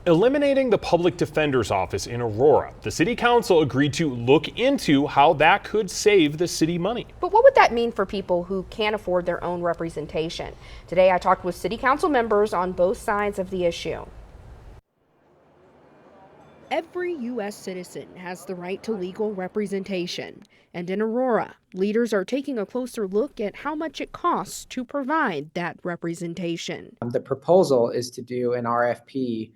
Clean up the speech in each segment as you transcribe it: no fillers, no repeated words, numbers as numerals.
Eliminating the public defender's office in Aurora, the city council agreed to look into how that could save the city money. But what would that mean for people who can't afford their own representation? Today I talked with city council members on both sides of the issue. Every U.S. citizen has the right to legal representation. And in Aurora, leaders are taking a closer look at how much it costs to provide that representation. The proposal is to do an RFP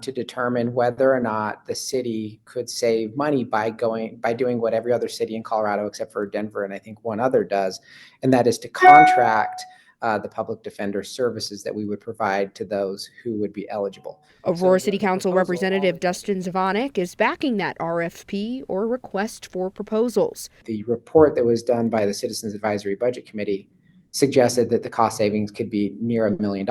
to determine whether or not the city could save money by doing what every other city in Colorado except for Denver and I think one other does, and that is to contract the public defender services that we would provide to those who would be eligible. Aurora City Council Representative Dustin Zvonek is backing that RFP or request for proposals. The report that was done by the Citizens Advisory Budget Committee suggested that the cost savings could be near $1 million.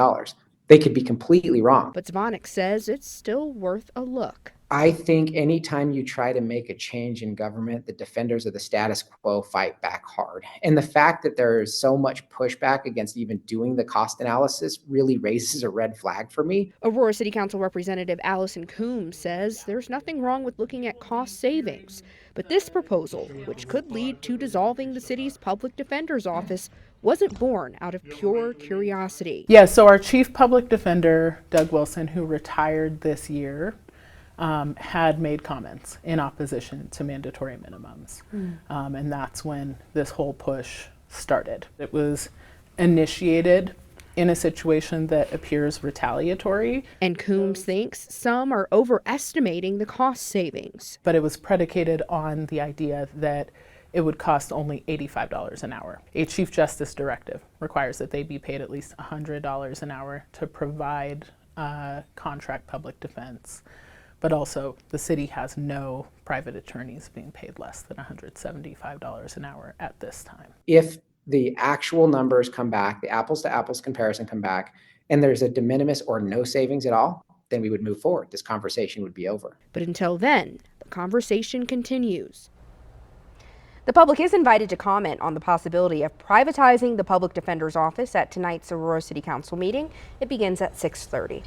They could be completely wrong. But Zvonek says it's still worth a look. I think anytime you try to make a change in government, the defenders of the status quo fight back hard. And the fact that there is so much pushback against even doing the cost analysis really raises a red flag for me. Aurora City Council Representative Allison Coombs says there's nothing wrong with looking at cost savings. But this proposal, which could lead to dissolving the city's public defender's office, wasn't born out of pure curiosity. Yeah, so our chief public defender, Doug Wilson, who retired this year, had made comments in opposition to mandatory minimums. And that's when this whole push started. It was initiated in a situation that appears retaliatory. And Coombs thinks some are overestimating the cost savings. But it was predicated on the idea that it would cost only $85 an hour. A Chief Justice directive requires that they be paid at least $100 an hour to provide contract public defense. But also, the city has no private attorneys being paid less than $175 an hour at this time. If the actual numbers come back, the apples to apples comparison come back, and there's a de minimis or no savings at all, then we would move forward. This conversation would be over. But until then, the conversation continues. The public is invited to comment on the possibility of privatizing the public defender's office at tonight's Aurora City Council meeting. It begins at 6:30.